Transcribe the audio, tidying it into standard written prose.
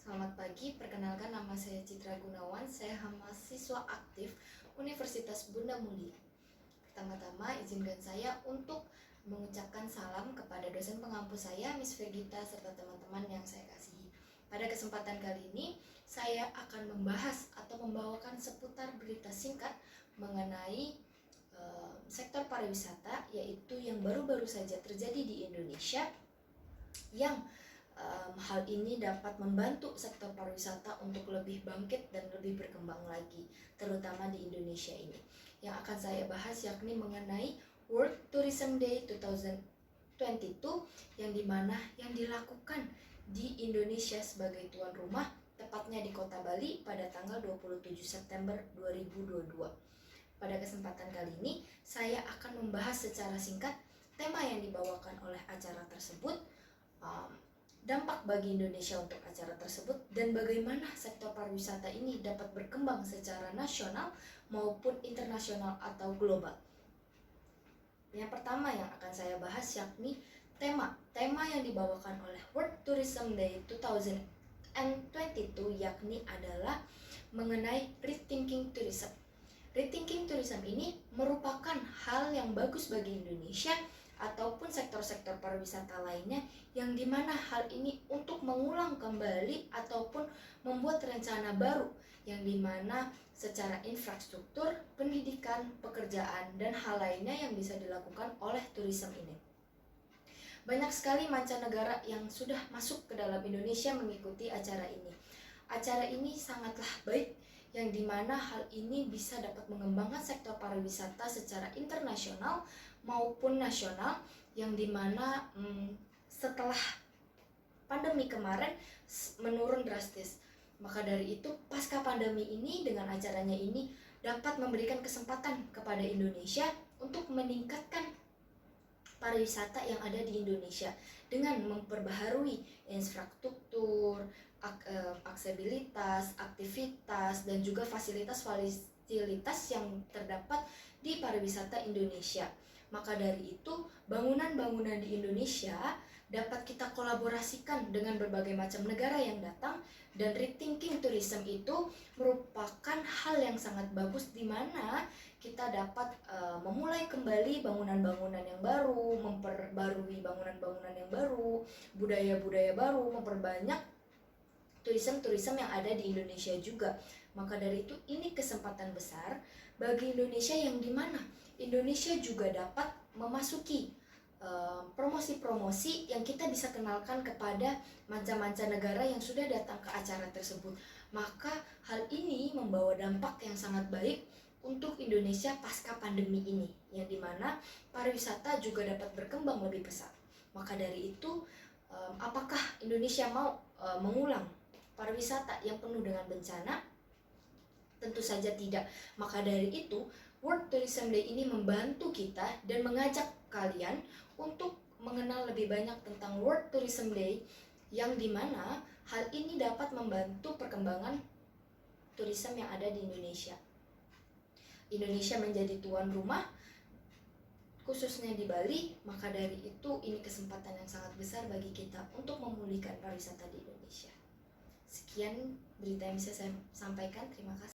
Selamat pagi, perkenalkan nama saya Citra Gunawan, saya mahasiswa aktif Universitas Bunda Mulia. Pertama-tama izinkan saya untuk mengucapkan salam kepada dosen pengampu saya, Miss Vegita, serta teman-teman yang saya kasihi. Pada kesempatan kali ini, saya akan membahas atau membawakan seputar berita singkat mengenai sektor pariwisata, yaitu yang baru-baru saja terjadi di Indonesia, yang hal ini dapat membantu sektor pariwisata untuk lebih bangkit dan lebih berkembang lagi, terutama di Indonesia ini. Yang akan saya bahas yakni mengenai World Tourism Day 2022 yang dimana yang dilakukan di Indonesia sebagai tuan rumah, tepatnya di Kota Bali pada tanggal 27 September 2022. Pada kesempatan kali ini, saya akan membahas secara singkat tema yang dibawakan oleh acara tersebut, dampak bagi Indonesia untuk acara tersebut, dan bagaimana sektor pariwisata ini dapat berkembang secara nasional maupun internasional atau global. Yang pertama yang akan saya bahas yakni tema yang dibawakan oleh World Tourism Day 2022 yakni adalah mengenai rethinking tourism. Rethinking tourism ini merupakan hal yang bagus bagi Indonesia ataupun sektor-sektor pariwisata lainnya, yang dimana hal ini untuk mengulang kembali ataupun membuat rencana baru, yang dimana secara infrastruktur, pendidikan, pekerjaan, dan hal lainnya yang bisa dilakukan oleh tourism ini. Banyak sekali mancanegara yang sudah masuk ke dalam Indonesia mengikuti acara ini. Acara ini sangatlah baik, yang dimana hal ini bisa dapat mengembangkan sektor pariwisata secara internasional maupun nasional, yang dimana setelah pandemi kemarin menurun drastis. Maka dari itu pasca pandemi ini dengan acaranya ini dapat memberikan kesempatan kepada Indonesia untuk meningkatkan pariwisata yang ada di Indonesia dengan memperbaharui infrastruktur, aksesibilitas, aktivitas, dan juga fasilitas yang terdapat di pariwisata Indonesia. Maka dari itu, bangunan-bangunan di Indonesia dapat kita kolaborasikan dengan berbagai macam negara yang datang, dan rethinking tourism itu merupakan hal yang sangat bagus, di mana kita dapat memulai kembali bangunan-bangunan yang baru, memperbarui bangunan-bangunan yang baru, budaya-budaya baru, memperbanyak turism yang ada di Indonesia juga. Maka dari itu ini kesempatan besar bagi Indonesia, yang dimana Indonesia juga dapat memasuki promosi-promosi yang kita bisa kenalkan kepada mancanegara yang sudah datang ke acara tersebut. Maka hal ini membawa dampak yang sangat baik untuk Indonesia pasca pandemi ini, yang dimana pariwisata juga dapat berkembang lebih pesat. Maka dari itu, apakah Indonesia mau mengulang pariwisata yang penuh dengan bencana? Tentu saja tidak. Maka dari itu, World Tourism Day ini membantu kita dan mengajak kalian untuk mengenal lebih banyak tentang World Tourism Day, yang dimana hal ini dapat membantu perkembangan tourism yang ada di Indonesia. Indonesia menjadi tuan rumah, khususnya di Bali, maka dari itu ini kesempatan yang sangat besar bagi kita untuk memulihkan pariwisata di Indonesia. Sekian berita yang bisa saya sampaikan, terima kasih.